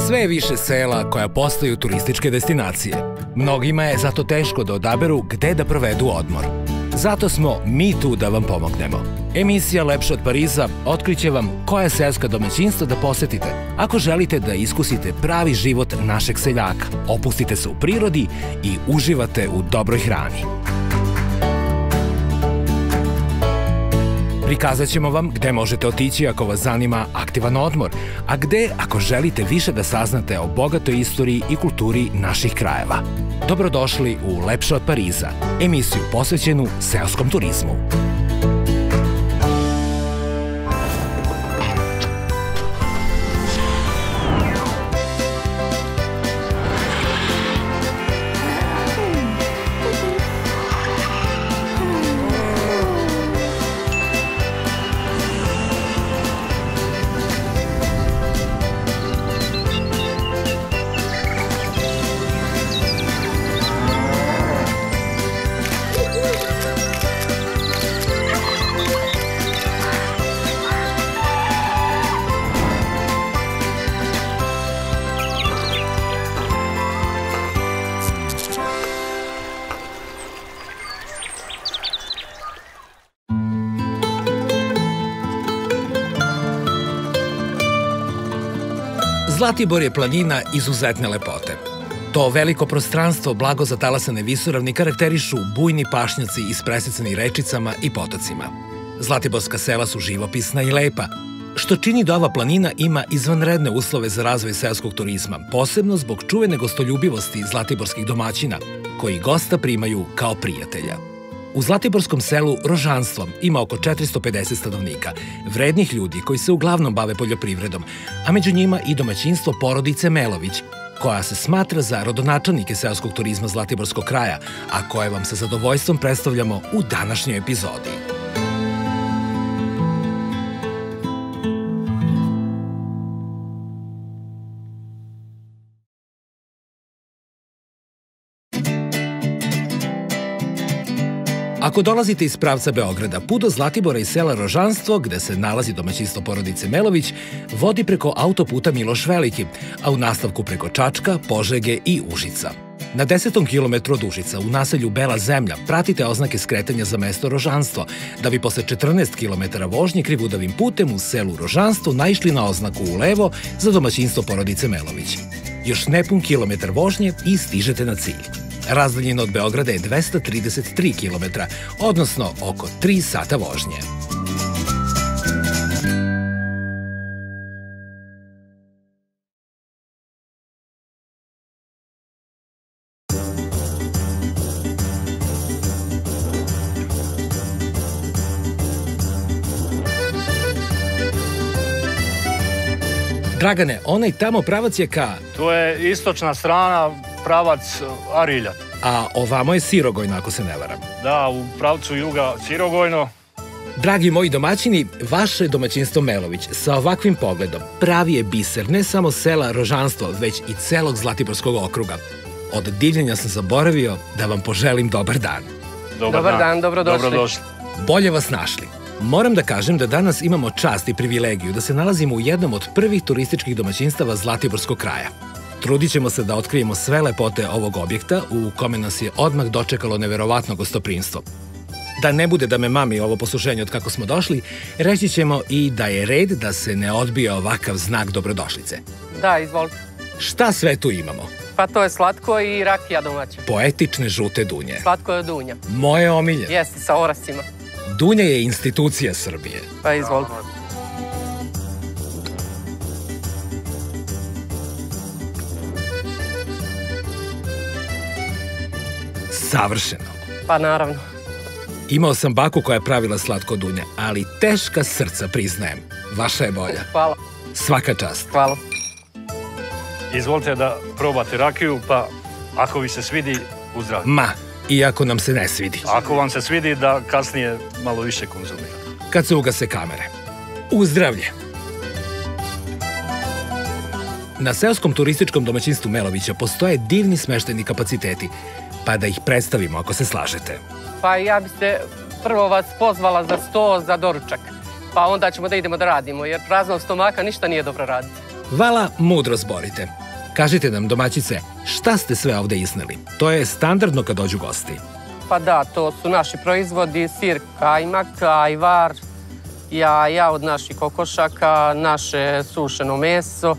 Sve je više sela koja postaju turističke destinacije. Mnogima je zato teško da odaberu gde da provedu odmor. Zato smo mi tu da vam pomognemo. Emisija Lepše od Pariza otkriće vam koja seoska domaćinstva da posetite ako želite da iskusite pravi život našeg seljaka, opustite se u prirodi i uživate u dobroj hrani. Prikazat ćemo vam gde možete otići ako vas zanima aktivan odmor, a gde ako želite više da saznate o bogatoj istoriji i kulturi naših krajeva. Dobrodošli u Lepše od Pariza, emisiju posvećenu seoskom turizmu. Zlatibor je planina izuzetne lepote. To veliko prostranstvo blago zatalasane visoravni karakterišu bujni pašnjaci ispresecani rečicama i potocima. Zlatiborska sela su živopisna i lepa, što čini da ova planina ima izvanredne uslove za razvoj seoskog turizma, posebno zbog čuvene gostoljubivosti zlatiborskih domaćina, koji gosta primaju kao prijatelja. U zlatiborskom selu Rožanstvo ima oko 450 stanovnika, vrednih ljudi koji se uglavnom bave poljoprivredom, a među njima i domaćinstvo porodice Melović, koja se smatra za rodonačelnike seoskog turizma Zlatiborskog kraja, a koje vam sa zadovoljstvom predstavljamo u današnjoj epizodi. Ako dolazite iz pravca Beograda, put do Zlatibora i sela Rožanstvo, gde se nalazi domaćinstvo porodice Melović, vodi preko autoputa Miloš Veliki, a u nastavku preko Čačka, Požege i Užica. Na 10. kilometru od Užica, u naselju Bela zemlja, pratite oznake skretanja za mesto Rožanstvo, da bi posle 14 kilometara vožnje krivudavim putem u selu Rožanstvo naišli na oznaku u levo za domaćinstvo porodice Melović. Još nepun kilometar vožnje i stižete na cilj. Razdaljina od Beograda je 233 km, odnosno oko 3 sata vožnje. Dragane, onaj tamo pravac je ka... To je istočna strana, pravac Arilja. A ovamo je Sirogojno, ako se ne varam. Da, u pravcu juga Sirogojno. Dragi moji domaćini, vaše domaćinstvo Melović sa ovakvim pogledom pravi je biser ne samo sela Rožanstvo, već i celog Zlatiborskog okruga. Od divljenja sam zaboravio da vam poželim dobar dan. Dobar dan, dobrodošli. Bolje vas našli. Moram da kažem da danas imamo čast i privilegiju da se nalazimo u jednom od prvih turističkih domaćinstava Zlatiborskog kraja. Trudit ćemo se da otkrijemo sve lepote ovog objekta u kome nas je odmah dočekalo neverovatno gostoprimstvo. Da ne bude da me mami ovo poslušenje od kako smo došli, reći ćemo i da je red da se ne odbije ovakav znak dobrodošlice. Da, izvolite. Šta sve tu imamo? Pa to je slatko i rakija domaća. Poetične žute dunje. Slatko je dunja. Moje omilje. Jeste, sa orascima. Dunja je institucija Srbije. Pa izvolite. Savršeno. Pa naravno. Imao sam baku koja je pravila slatko dunje, ali teška srca, priznajem. Vaša je bolja. Hvala. Svaka čast. Hvala. Izvolite da probate rakiju, pa ako vi se svidi, uzdravite. Ma, iako nam se ne svidi. Ako vam se svidi, da kasnije malo više konzumirate. Kad se ugase kamere. Uzdravlje! Na seoskom turističkom domaćinstvu Melovića postoje divni smeštajni kapaciteti, pa da ih predstavimo ako se slažete. Pa ja bi se prvo vas pozvala za sto za doručak, pa onda ćemo da idemo da radimo, jer praznog stomaka ništa nije dobro raditi. Vala, mudro zborite. Kažite nam, domaćice, šta ste sve ovde izneli? To je standardno kad dođu gosti. Pa da, to su naši proizvodi, sir kajmak, ajvar, jaja od naših kokošaka, naše sušeno meso,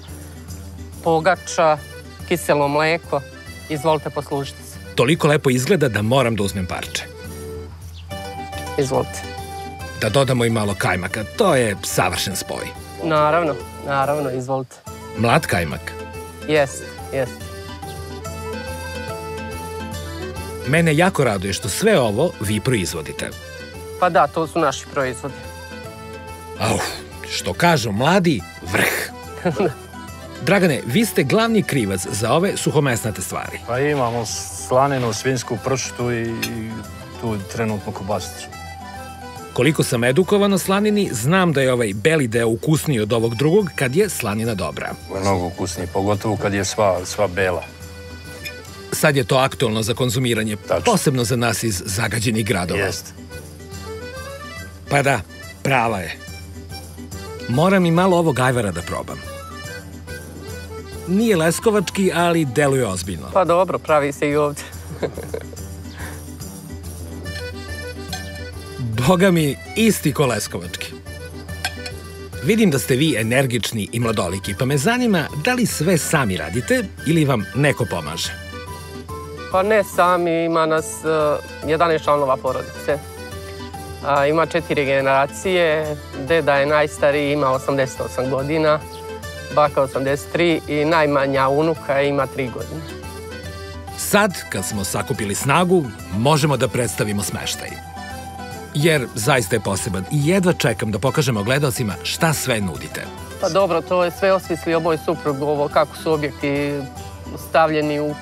pogača, kiselo mleko. Izvolite, poslužite se. Toliko lepo izgleda da moram da uzmem parče. Izvolite. Da dodamo i malo kajmaka, to je savršen spoj. Naravno, izvolite. Mlad kajmak. Jest. Mene jako raduje što sve ovo vi proizvodite. Pa da, to su naši proizvodi. Što kažu mladi, vrh. Dragane, vi ste glavni krivac za ove suhomesnate stvari. Pa imamo slaninu, svinjsku pršutu i tu trenutnu kobasicu. Koliko sam edukovan o slanini, znam da je ovaj beli deo ukusniji od ovog drugog kad je slanina dobra. Mnogo ukusniji, pogotovo kad je sva bela. Sad je to aktualno za konzumiranje, Tačno. Posebno za nas iz zagađenih gradova. Jeste. Pa da, prava je. Moram i malo ovog ajvara da probam. Nije leskovački, ali deluje ozbiljno. Pa dobro, pravi se i ovdje. Boga mi, isti ko leskovački. Vidim da ste vi energični i mladoliki, pa me zanima da li sve sami radite ili vam neko pomaže? Pa ne sami, ima nas 11 članova porodice. Ima 4 generacije, deda je najstariji, ima 88 godina, baka 83 i najmanja unuka ima 3 godine. Sad, kad smo sakupili snagu, možemo da predstavimo smeštaj. Jer zaista je poseban i jedva čekam da pokažemo gledaocima šta sve nudite. Pa dobro, to je sve osmislio moj suprug, ovo kako su objekti stavljeni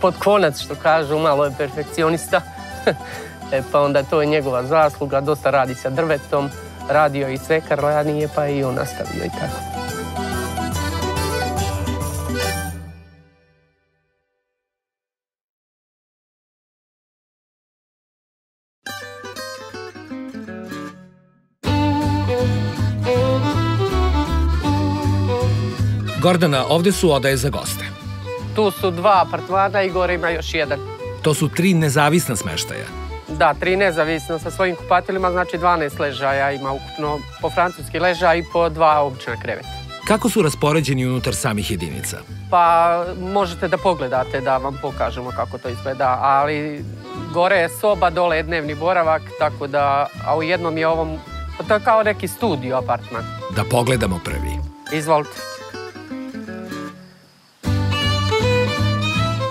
pod konac, što kažu, malo je perfekcionista. Pa onda to je njegova zasluga, dosta radi sa drvetom, radio i svekar ranije, pa i on nastavio i tako. Gordana, ovde su odaje za goste. Tu su 2 apartmana i gore ima još jedan. To su 3 nezavisna smeštaja. Da, 3 nezavisno sa svojim kupatilima, znači 12 ležaja ima ukupno, po francuski ležaj i po 2 obična kreveta. Kako su raspoređeni unutar samih jedinica? Pa možete da pogledate da vam pokažemo kako to izgleda, ali gore je soba, dole je dnevni boravak, tako da, a u jednom je ovom, to je kao neki studio apartman. Da pogledamo prvi. Izvolite.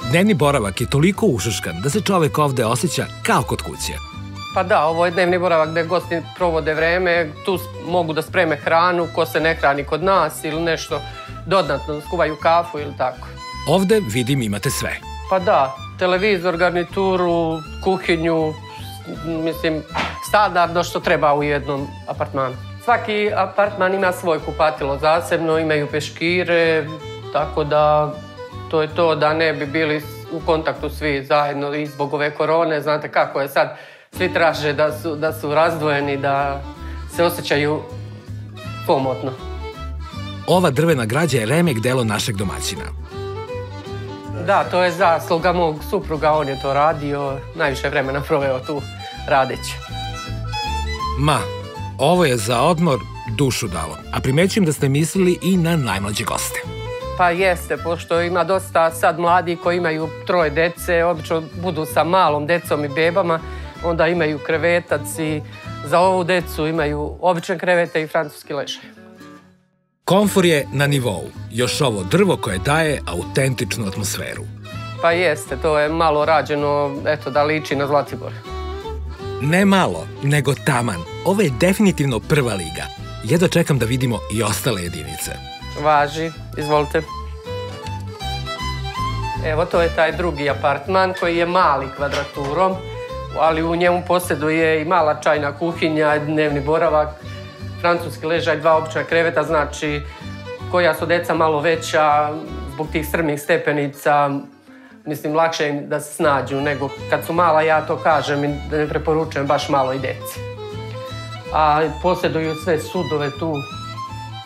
Dnevni boravak je toliko ušuškan da se čovek ovde osjeća kao kod kuće. Pa da, ovo je dnevni boravak gde gosti provode vreme, tu mogu da spreme hranu, ko se ne hrani kod nas ili nešto dodatno, skuvaju kafu ili tako. Ovde, vidim, imate sve. Pa da, televizor, garnituru, kuhinju, mislim, standardno što treba u jednom apartmanu. Svaki apartman ima svoj kupatilo zasebno, imaju peškire, tako da to je to da ne bi bili u kontaktu svi zajedno i zbog ove korone. Znate kako je sad, svi traže da su razdvojeni, da se osjećaju pomotno. Ova drvena građa je remek delo našeg domaćina. Da, to je zasluga mog supruga, on je to radio, najviše vremena proveo tu radeći. Ma, ovo je za odmor dušu dalo, a primećujem da ste mislili i na najmlađe goste. Pa jeste, pošto ima dosta sad mladi koji imaju 3 dece, obično budu sa malom decom i bebama, onda imaju krevetac i za ovu decu imaju obične krevete i francuski ležaj. Komfor je na nivou, još ovo drvo koje daje autentičnu atmosferu. Pa jeste, to je malo rađeno, eto, da liči na Zlatibor. Ne malo, nego taman. Ovo je definitivno prva liga. Jedva čekam da vidimo i ostale jedinice. Važi, izvolite. Evo, to je taj drugi apartman koji je mali kvadraturom, ali u njemu posjeduje i mala čajna kuhinja, dnevni boravak, francuski ležaj, 2 obična kreveta, znači koja su deca malo veća, zbog tih strmih stepenica, mislim, lakše im da se snađu nego kad su mala, ja to kažem i da ne preporučujem baš malo i deci. A posjeduju sve sudove tu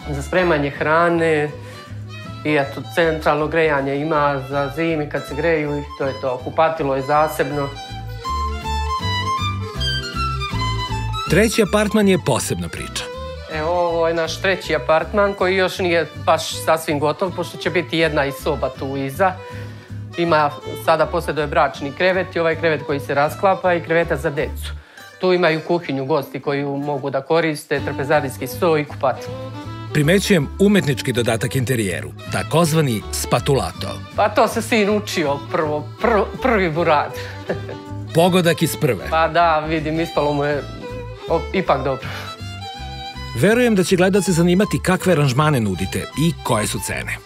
za spremanje hrane, I eto, centralno grejanje ima za zimi kad se greju i to je to. Kupatilo je zasebno. Treći apartman je posebna priča. Evo, ovo je naš treći apartman koji još nije baš sasvim gotov, pošto će biti jedna i soba tu iza. Ima, sada posjeduje bračni krevet i ovaj krevet koji se rasklapa i kreveta za decu. Tu imaju kuhinju gosti koju mogu da koriste, trpezarijski sto i kupatilo. Primećujem umetnički dodatak interijeru, takozvani spatulato. Pa to se sin učio prvi burad. Pogodak iz prve. Pa da, vidim, ispalo mu je ipak dobro. Verujem da će gledaoce zanimati kakve aranžmane nudite i koje su cene.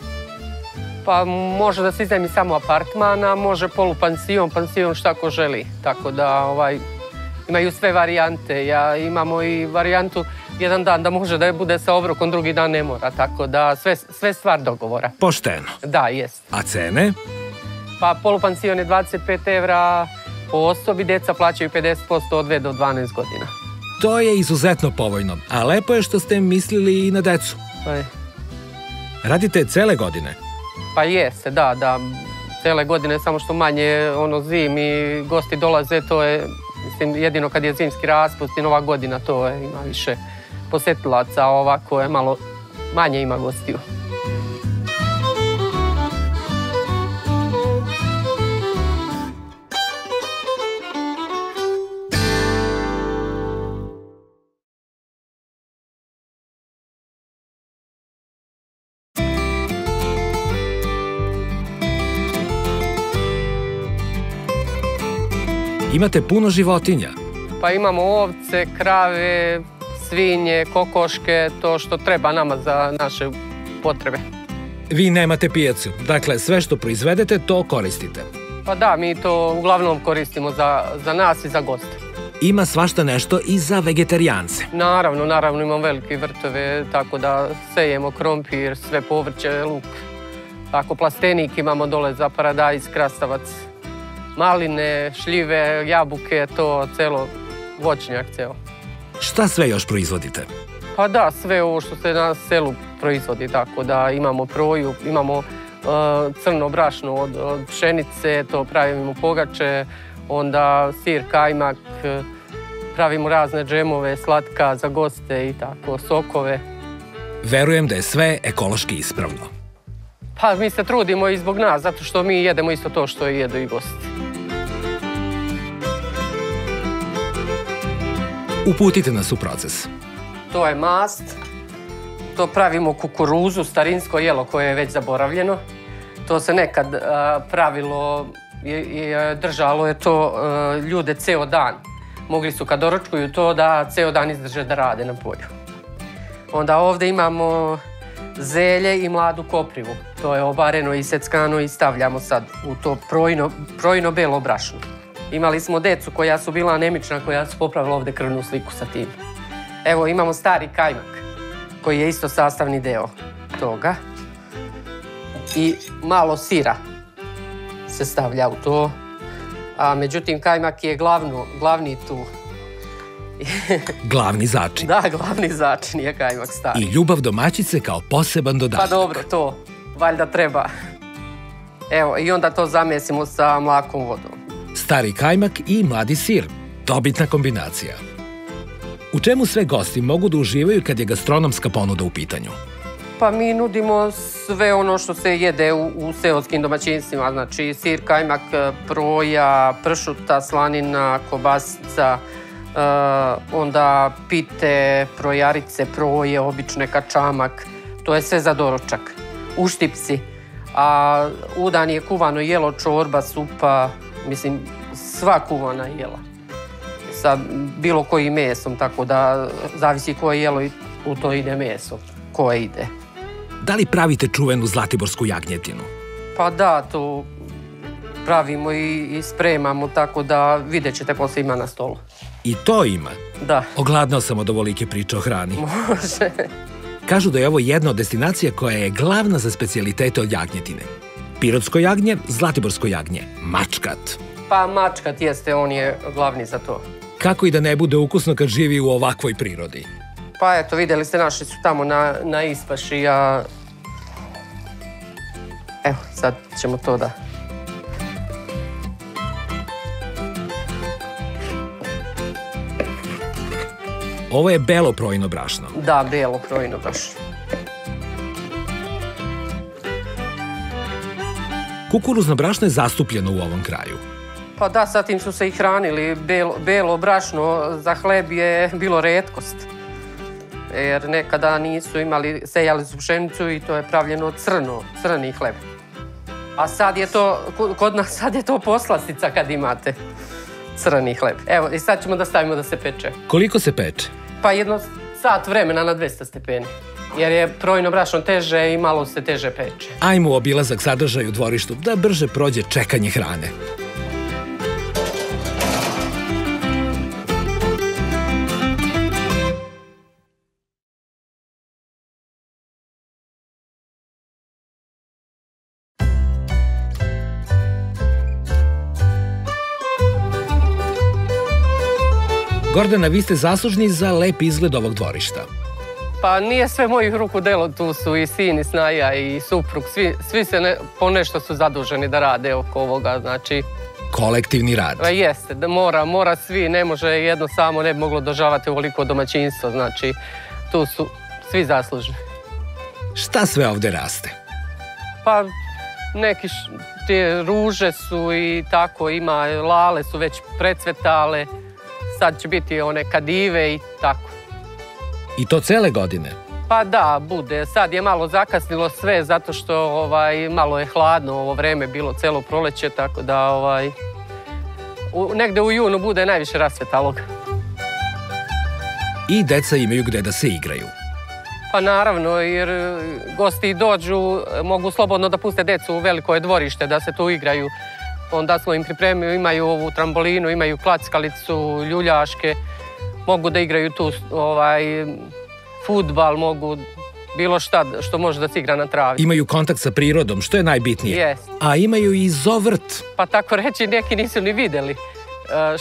Pa može da se iznajmi samo apartmana, može polupansion, pansion šta ko želi. Tako da imaju sve varijante. Imamo i varijantu jedan dan da može da bude sa obrokom, drugi dan ne mora. Tako da sve stvar dogovora. Pošteno. Da, jest. A cene? Pa polupansion je 25 € po osobi, deca plaćaju 50% od 2 do 12 godina. To je izuzetno povoljno, a lepo je što ste mislili i na decu. Radite cele godine? Pa jeste, da. Cele godine, samo što manje zimi, gosti dolaze, to je, mislim, jedino kad je zimski raspust i Nova godina, to je, ima više posetilaca, a ovako je malo manje ima gostiju. Imate puno životinja. Pa imamo ovce, krave, svinje, kokoške, to što treba nama za naše potrebe. Vi nemate pijacu, dakle sve što proizvedete to koristite. Pa da, mi to uglavnom koristimo za nas i za goste. Ima svašta nešto i za vegetarijance. Naravno, imam velike vrtove, tako da sejemo krompir, sve povrće, luk. Tako, plastenik imamo dole za paradajz, krastavac, maline, šljive, jabuke, to celo, voćnjak celo. Šta sve još proizvodite? Pa da, sve ovo što se na selu proizvodi, tako da imamo proju, imamo crno brašno od pšenice, to pravimo pogače, onda sir, kajmak, pravimo razne džemove, slatka za goste i tako, sokove. Verujem da je sve ekološki ispravno. Pa mi se trudimo i zbog nas, zato što mi jedemo isto to što jedu i gosti. Uputite nas u proces. To je mast. To pravimo kukuruzu, starinsko jelo koje je već zaboravljeno. To se nekad pravilo i držalo je to ljude ceo dan. Mogli su kad doručkuju to da ceo dan izdrže da rade na polju. Onda ovdje imamo zelje i mladu koprivu. To je obareno i seckano i stavljamo sad u to projno belo brašno. Imali smo decu koja su bila anemična, koja su popravila ovdje krvnu sliku sa tim. Evo, imamo stari kajmak, koji je isto sastavni deo toga. I malo sira se stavlja u to. A međutim, kajmak je glavni tu. Glavni začin. Da, glavni začin je kajmak stari. I ljubav domaćice kao poseban dodatak. Pa dobro, to valjda treba. Evo, i onda to zamesimo sa mlakom vodom. Stari kajmak i mladi sir. Dobitna kombinacija. U čemu sve gosti mogu da uživaju kad je gastronomska ponuda u pitanju? Pa mi nudimo sve ono što se jede u seoskim domaćinstvima. Znači sir, kajmak, proja, pršuta, slanina, kobasica, onda pite, projarice, proje, obične, kačamak. To je sve za doručak. Uštipsi. A udan je kuvano jelo, čorba, supa, mislim, sva kuvana jela. Sa bilo kojim mesom, tako da zavisi koje jelo i u to ide meso, koje ide. Da li pravite čuvenu zlatiborsku jagnjetinu? Pa da, to pravimo i spremamo, tako da vidjet ćete posle ima na stolu. I to ima? Da. Ogladnao sam od ovolike priče o hrani. Može. Kažu da je ovo jedna od destinacija koja je glavna za specijalitete od jagnjetine. Pirotsko jagnje, zlatiborsko jagnje, mačkat. Pa mačkat jeste, on je glavni za to. Kako i da ne bude ukusno kad živi u ovakvoj prirodi? Pa eto, vidjeli ste, naši su tamo na ispaši, a Evo, sad ćemo to da... Ovo je belo projino brašno. Da, belo projino brašno. Kukuruzno brašno je zastupljeno u ovom kraju. Pa da, sa tim su se i hranili. Belo brašno za hleb je bilo retkost. Jer nekada nisu imali, sejali su pšenicu i to je pravljeno crni hleb. A sad je to, kod nas sad je to poslastica kad imate crni hleb. Evo, i sad ćemo da stavimo da se peče. Koliko se peče? Pa jedno sat vremena na 200 stepeni. Jer je projino brašno teže i malo se teže peče. Ajmo u obilazak sadržaja u dvorištu da brže prođe čekanje hrane. Gordana, vi ste zaslužni za lep izgled ovog dvorišta. Pa nije sve mojih ruku delo, tu su i sin, i snaja, i suprug. Svi se po nešto su zaduženi da rade oko ovoga, znači... Kolektivni rad. Jeste, da mora svi, ne može jedno samo, ne bi moglo održavati ovoliko domaćinstvo, znači tu su svi zaslužni. Šta sve ovde raste? Pa neki te ruže su i tako, ima lale su već precvetale, sad će biti one kadive i tako. I to cele godine? Pa da, bude. Sad je malo zakasnilo sve zato što malo je hladno ovo vreme bilo celo proleće, tako da negde u junu bude najviše rasvetalog. I deca imaju gde da se igraju. Pa naravno, jer gosti dođu, mogu slobodno da puste decu u veliko dvorište da se tu igraju. Onda smo im pripremili, imaju ovu trambolinu, imaju klackalicu, ljuljaške, mogu da igraju tu fudbal, mogu bilo šta što može da se igra na travi. Imaju kontakt sa prirodom, što je najbitnije. Jest. A imaju i zovrt. Pa tako reći, neki nisu ni videli.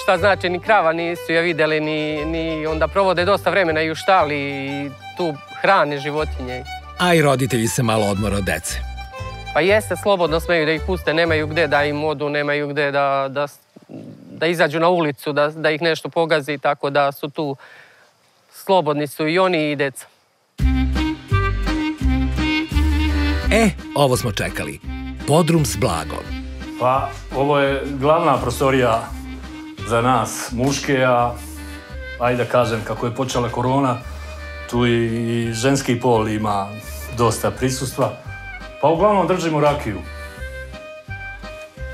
Šta znači, ni krava nisu je videli, ni onda provode dosta vremena i u štali i tu hrane životinje. A i roditelji se malo odmore od dece. Pa jeste, slobodno smeju da ih puste, nemaju gde da im odu, nemaju gde da izađu na ulicu, da ih nešto pogazi, tako da su tu, slobodni su i oni i deca. Ovo smo čekali. Podrum s blagom. Pa, ovo je glavna prostorija za nas muške, a ajde da kažem, kako je počela korona, tu i ženski pol ima dosta prisustva. Pa uglavnom držimo rakiju.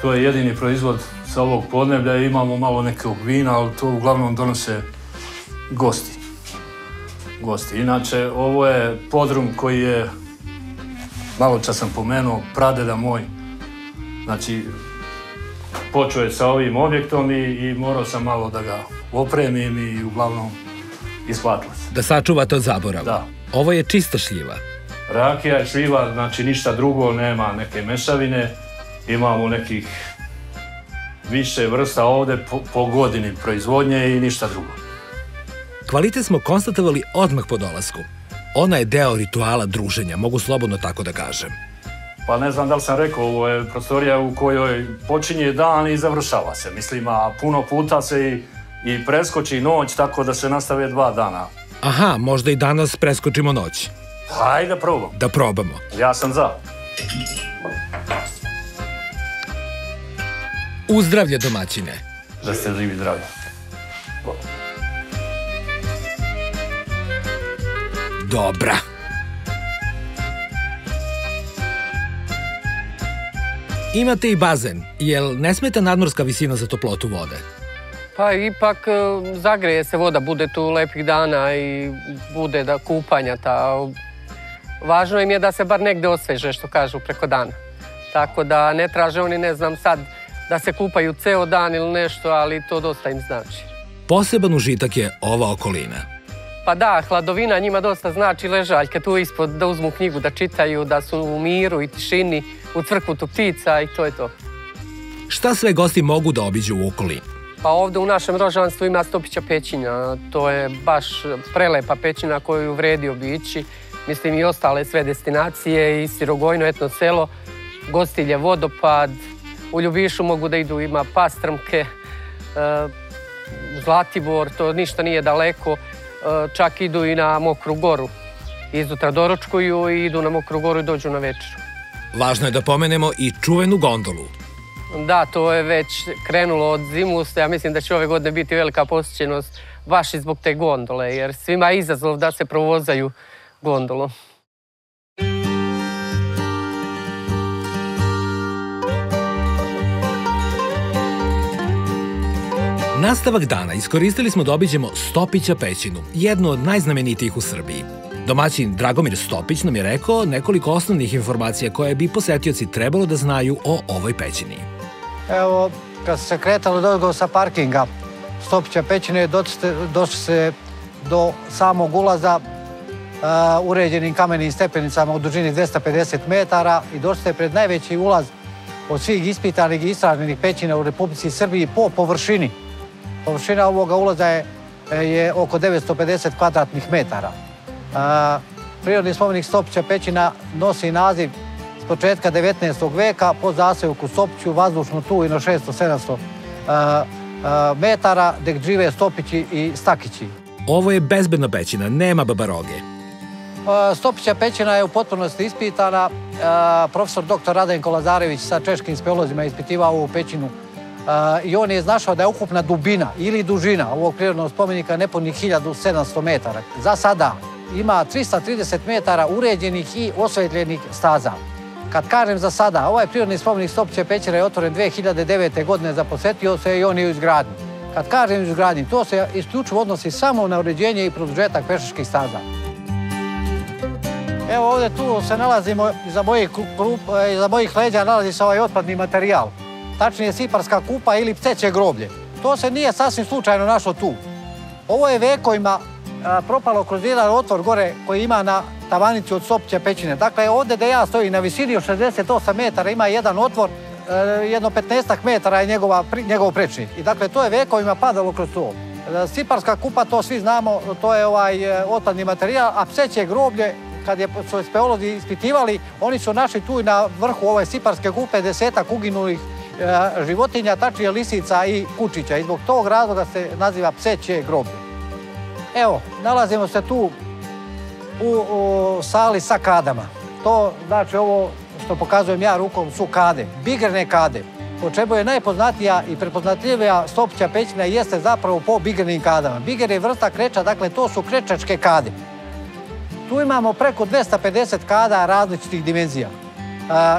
To je jedini proizvod sa ovog podneblja. Imamo malo nekog vina, ali to uglavnom donose gosti. Inače, ovo je podrum koji je, malo čas sam pomenuo, pradeda moj. Znači, počeo je sa ovim objektom i morao sam malo da ga opremim i uglavnom isplatilo se. Da sačuvate od zaborava. Da. Ovo je čista šljiva. Rakija je šljiva, znači ništa drugo, nema neke mešavine. Imamo nekih više vrsta ovde po godini proizvodnje i ništa drugo. Kvalitet smo konstatovali odmah po dolasku. Ona je deo rituala druženja, mogu slobodno tako da kažem. Pa ne znam da li sam rekao, ovo je prostorija u kojoj počinje dan i završava se. Mislim, a puno puta se i preskoči noć, tako da se nastave 2 dana. Aha, možda i danas preskočimo noć. Hajde da probamo. Da probamo. Ja sam za. Uzdravlje domaćine. Da ste živi zdravi. Dobra. Imate i bazen. Jel ne smeta nadmorska visina za toplotu vode? Pa ipak zagreje se voda, bude tu lepih dana i bude da kupanja ta. Važno im je da se bar negde osveže, što kažu, preko dana. Tako da ne traže oni, ne znam sad, da se kupaju ceo dan ili nešto, ali to dosta im znači. Poseban užitak je ova okolina. Pa da, hladovina njima dosta znači, ležaljke tu ispod, da uzmu knjigu, da čitaju, da su u miru i tišini, u cvrkutu ptica i to je to. Šta sve gosti mogu da obiđu u okolini? Pa ovde u našem Rožanstvu ima Stopića pećina. To je baš prelepa pećina koju vredi obići. Mislim i ostale sve destinacije i Sirogojno etno selo Gostilje, vodopad. U Ljubišu mogu da idu, ima Pastrmke, Zlatibor, to ništa nije daleko. Čak idu i na Mokru Goru. Izutra doručkuju i idu na Mokru Goru i dođu na večeru. Važno je da pomenemo i čuvenu gondolu. Da, to je već krenulo od Zimusa. Ja mislim da će ove godine biti velika posjećenost baš i zbog te gondole, jer svima je izazov da se provozaju gondolom. Nastavak dana iskoristili smo da obiđemo Stopića pećinu, jednu od najznamenitijih u Srbiji. Domaćin Dragomir Stopić nam je rekao nekoliko osnovnih informacija koje bi posetioci trebalo da znaju o ovoj pećini. Evo, kad se kretalo dolgo sa parkinga Stopića pećine, došli se do samog ulaza uređenim kamenim stepenicama u dužini 250 metara i došli ste pred najveći ulaz od svih ispitanih i istraženih pećina u Republici Srbiji po površini. Površina ovoga ulaza je oko 950 kvadratnih metara. Prirodni spomenik Stopića pećina nosi naziv s početka 19. veka po zaseoku Stopiću, vazdušnu tuvinu 600-700 metara, gdje žive Stopići i Stakići. Ovo je bezbedna pećina, nema babaroge. Stopića pećina je u potpunosti ispitana. Profesor dr. Radenko Lazarević sa češkim speolozima je ispitivao ovu pećinu i on je iznašao da je ukupna dubina ili dužina ovog prirodnog spomenika nepunih 1700 metara. Za sada ima 330 metara uređenih i osvetljenih staza. Kad kažem za sada, ovaj prirodni spomenik Stopića pećine je otvoren 2009. godine za posetioce i on je u izgradnji. Kad kažem u izgradnji, to se isključivo odnosi samo na uređenje i produžetak pešačkih staza. Evo ovdje tu se nalazimo, iza mojih leđa nalazi se ovaj otpadni materijal. Tačnije siparska kupa ili pseće groblje. To se nije sasvim slučajno našlo tu. Ovo je vekovima propalo kroz jedan otvor gore koji ima na tavanici od Stopića pećine. Dakle, ovdje gdje ja stojim na visini od 68 metara ima jedan otvor, jedno 15 metara je njegov prečnik. I dakle, to je vekovima padalo kroz to. Siparska kupa, to svi znamo, to je otpadni materijal, a pseće groblje, kad su speolozi ispitivali, oni su našli tu i na vrhu ove siparske kupe 10 uginulih životinja, tačnije lisica i kučića. I zbog tog razloga se naziva pseće groblje. Evo, nalazimo se tu u sali sa kadama. To znači ovo što pokazujem ja rukom su kade, bigrene kade. Po čemu je najpoznatija i prepoznatljivija Stopića pećina jeste zapravo po bigrenim kadama. Biger je vrsta kreča, dakle to su krečačke kade. Tu imamo preko 250 kada različitih dimenzija.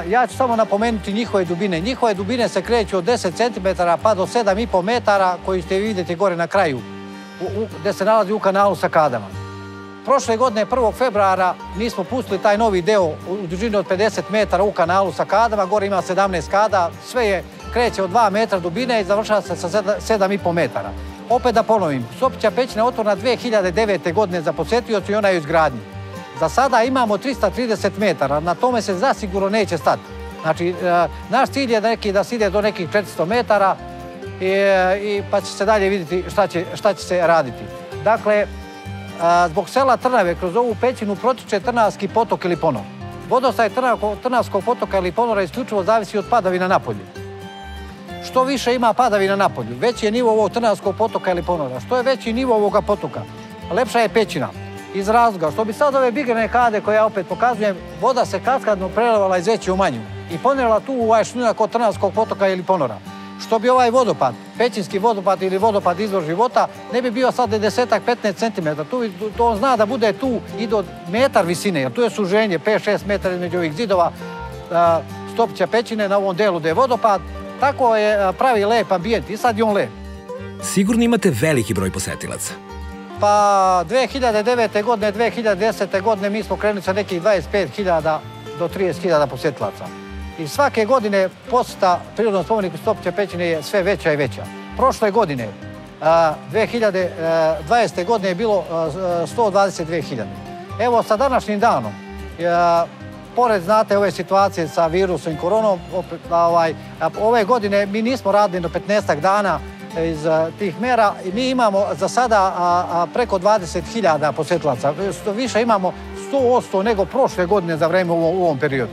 Ja ću samo napomenuti njihove dubine. Njihove dubine se kreću od 10 cm pa do 7,5 metara koji ste vidjeti gore na kraju, gdje se nalazi u kanalu sa kadama. Prošle godine, 1. februara, mi smo pustili taj novi deo u dužini od 50 metara u kanalu sa kadama. Gore ima 17 kada, sve kreće od 2 metra dubine i završava se sa 7,5 metara. Opet da ponovim, Stopića pećina je otvorena 2009. godine za posetioce i ona je u izgradnji. Za sada imamo 330 metara, na tome se zasigurno neće stati. Znači, naš cilj je da se ide do nekih 400 metara pa će se dalje vidjeti šta će se raditi. Dakle, zbog sela Trnave kroz ovu pećinu protiče Trnavski potok ili ponor. Vodostaj Trnavskog potoka ili ponora isključivo zavisi od padavina napolju. Što više ima padavina napolju, veći je nivo ovog Trnavskog potoka ili ponora. Što je veći nivo ovoga potoka, lepša je pećina. Iz razloga što bi sad ove bigrene kade koje ja opet pokazujem, voda se kaskadno prelevala iz veće u manju i ponirala tu u ovaj šljunak od Trnavskog potoka ili ponora. Što bi ovaj vodopad, pećinski vodopad ili vodopad izvor života, ne bi bio sad 10-15 cm. To on zna da bude tu i do metar visine, jer tu je suženje 5-6 metara između ovih zidova Stopića pećine na ovom delu gdje je vodopad. Tako je pravi lep ambijent i sad je on lep. Sigurno imate veliki broj posetilaca. Pa 2009. godine, 2010. godine mi smo krenuli sa nekih 25.000 do 30.000 posjetilaca. I svake godine posjeta prirodnom spomeniku Stopića pećine je sve veća i veća. Prošle godine, 2020. godine je bilo 122.000. Evo sa današnjim danom, pored znate ove situacije sa virusom i koronom, ove godine mi nismo radili do 15 dana iz tih mera i mi imamo za sada preko 20.000 posjetilaca. Više imamo 100% nego prošle godine za vreme u ovom periodu.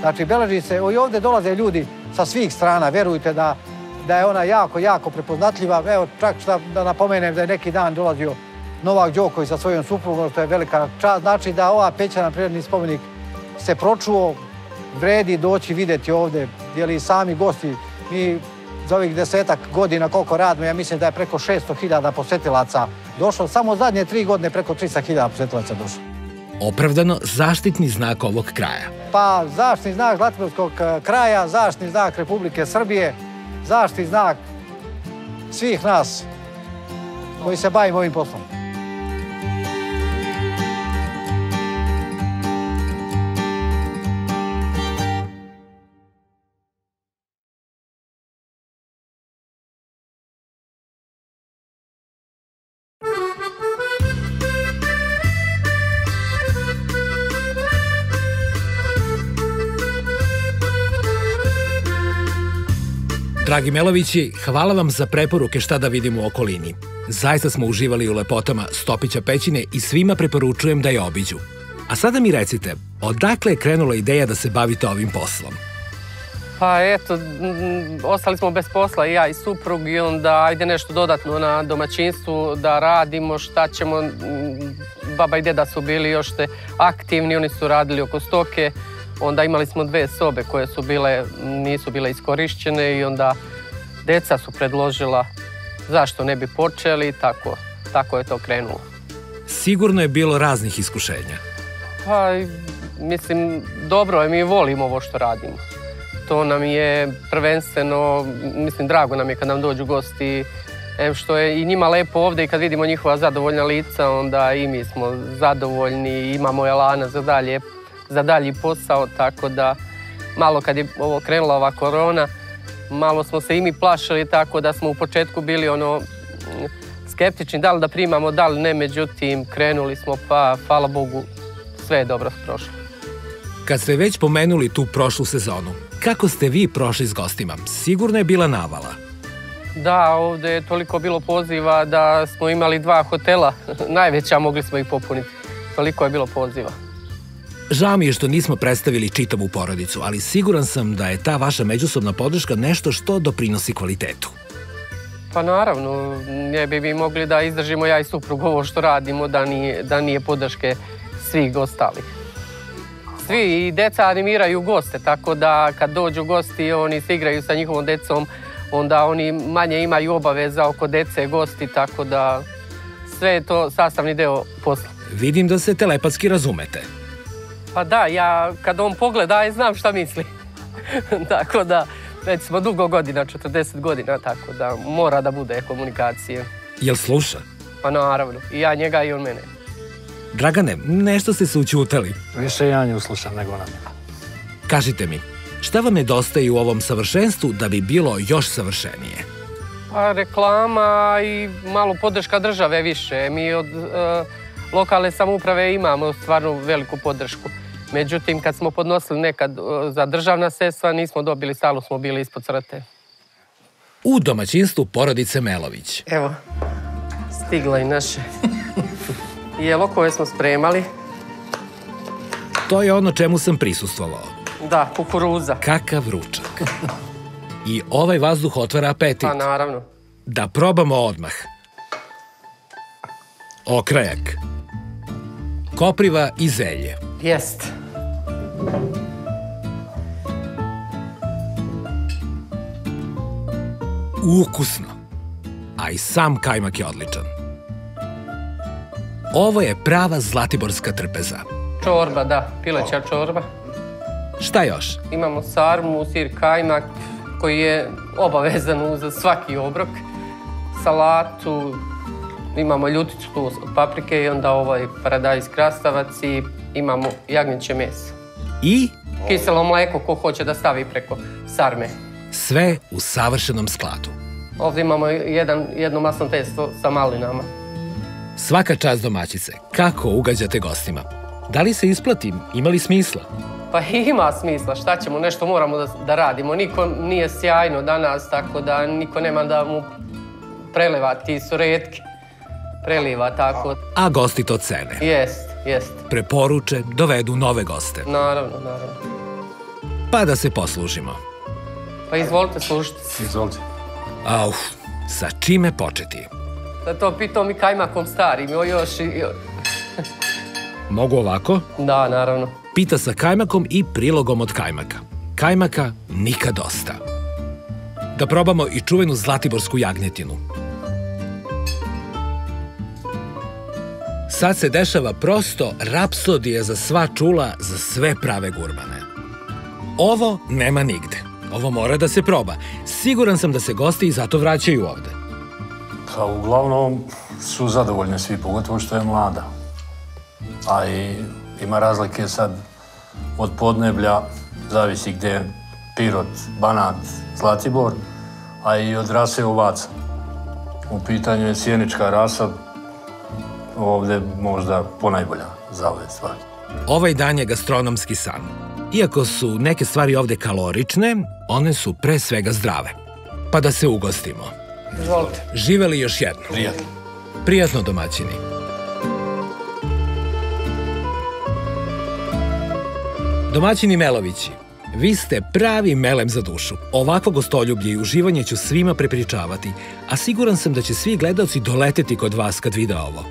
Znači, beleži se, i ovdje dolaze ljudi sa svih strana, verujte da je ona jako, jako prepoznatljiva. Evo, čak da napomenem da je neki dan dolazio Novak Đoković sa svojom suprugom, što je velika čast. Znači da ova Pećana prirodni spomenik se pročuo, vredi doći vidjeti ovdje, jer i sami gosti, mi za ovih 10-ak godina koliko radimo, ja mislim da je preko 600.000 posetilaca došlo, samo zadnje 3 godine preko 300.000 posetilaca došlo. Opravdano zaštitni znak ovog kraja. Pa zaštitni znak Zlatiborskog kraja, zaštitni znak Republike Srbije, zaštitni znak svih nas koji se bavimo ovim poslom. Dragi Melovići, hvala vam za preporuke šta da vidimo u okolini. Zaista smo uživali u lepotama Stopića pećine i svima preporučujem da je obiđu. A sada mi recite, odakle je krenula ideja da se bavite ovim poslom? Pa eto, ostali smo bez posla i ja i suprug i onda ajde nešto dodatno na domaćinstvu da radimo, šta ćemo. Baba i deda su bili još aktivni, oni su radili oko stoke. Onda imali smo 2 sobe koje nisu bile iskorišćene i onda deca su predložila zašto ne bi počeli i tako je to krenulo. Sigurno je bilo raznih iskušenja. Pa, mislim, dobro je, mi volimo ovo što radimo. To nam je prvenstveno, mislim, drago nam je kad nam dođu gosti, što je i njima lepo ovdje i kad vidimo njihova zadovoljna lica, onda i mi smo zadovoljni, imamo elana za dalji posao, tako da malo kad je ovo krenula ova korona, malo smo se i mi plašili, tako da smo u početku bili skeptični da li da primamo, da li ne, međutim krenuli smo pa hvala Bogu sve je dobro prošlo. Kad ste već pomenuli tu prošlu sezonu, kako ste vi prošli s gostima? Sigurno je bila navala. Da, ovdje je toliko bilo poziva da smo imali 2 hotela, najveća mogli smo ih popuniti, toliko je bilo poziva. Žao mi je što nismo predstavili čitavu porodicu, ali siguran sam da je ta vaša međusobna podrška nešto što doprinosi kvalitetu. Pa naravno, ne bi mi mogli da izdržimo ja i suprug ovo što radimo, da nije podrške svih ostalih. Svi i deca animiraju goste, tako da kad dođu gosti, oni se igraju sa njihovom decom, onda oni manje imaju obaveza oko dece, gosti, tako da sve je to sastavni deo posla. Vidim da se telepatski razumete. Pa da, ja kad on pogleda, ja znam šta misli. Tako da, već smo dugo godina, 40 godina, tako da mora da bude komunikacije. Jel sluša? Pa naravno, i ja njega i on mene. Dragane, nešto ste se učutali. Više ja nju slušam nego ona. Kažite mi, šta vam nedostaje u ovom savršenstvu da bi bilo još savršenije? Pa reklama i malo podrška države više. Mi od lokalne samouprave imamo stvarno veliku podršku. Međutim, kad smo podnosili nekad za državna sredstva, nismo dobili, stalno smo bili ispod crte. U domaćinstvu porodice Melović. Evo, stigla i naše jelo koje smo spremali. To je ono čemu sam prisustvovao. Da, kukuruza. Kakav ručak. I ovaj vazduh otvara apetit. Pa naravno. Da probamo odmah. Okrajak. Kopriva i zelje. Jest. Ukusno. A i sam kajmak je odličan. Ovo je prava zlatiborska trpeza. Čorba, da, pileća čorba. Šta još? Imamo sarmu, sir, kajmak, koji je obavezan za svaki obrok. Salatu, imamo ljuticu tu od paprike i onda ovaj paradajz krastavac i imamo jagnjeće meso. I? Kiselo mleko ko hoće da stavi preko sarme. Sve u savršenom skladu. Ovdje imamo jedno masno testo sa malinama. Svaka čast domaćice, kako ugađate gostima? Da li se isplati? Ima li smisla? Pa ima smisla, šta ćemo, nešto moramo da radimo. Niko nije sjajno danas, tako da niko nema da mu preleva, ti su retki. Preliva tako. A gosti to cene. Jest. Preporuče, dovedu nove goste. Naravno. pa da se poslužimo. Pa izvolite, slušajte se. Izvolite. Auf, sa čime početi? Da to pitao mi kajmakom starim, još i... Mogu ovako? Da, naravno. Pita sa kajmakom i prilogom od kajmaka. Kajmaka nikad dosta. Da probamo i čuvenu zlatiborsku jagnjetinu. Sad se dešava prosto rapsodija za sva čula, za sve prave gurmane. Ovo nema nigde. Ovo mora da se proba. Siguran sam da se gosti i zato vraćaju ovde. Pa uglavnom su zadovoljni svi, pogotovo što je mlada. A i ima razlike sad od podneblja, zavisi gdje je Pirot, Banat, Zlatibor, a i od rase ovaca. U pitanju je sjenička rasa, ovdje možda ponajbolja za ove stvari. Ovaj dan je gastronomski san. Iako su neke stvari ovde kalorične, one su pre svega zdrave. Pa da se ugostimo. Izvolite. Živeli još jedno. Prijatno. Prijatno, domaćini. Domaćini Melovići, vi ste pravi melem za dušu. Ovakvo gostoljublje i uživanje ću svima prepričavati, a siguran sam da će svi gledaoci doleteti kod vas kad vide ovo.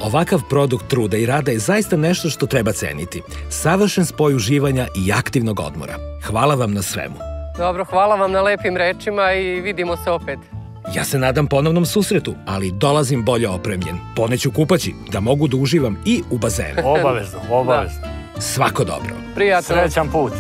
Ovakav produkt truda i rada je zaista nešto što treba ceniti. Savršen spoj uživanja i aktivnog odmora. Hvala vam na svemu. Dobro, hvala vam na lepim rečima i vidimo se opet. Ja se nadam ponovnom susretu, ali dolazim bolje opremljen. Poneću kupaći, da mogu da uživam i u bazenu. Obavezno, obavezno. Svako dobro. Prijatno. Srećan put.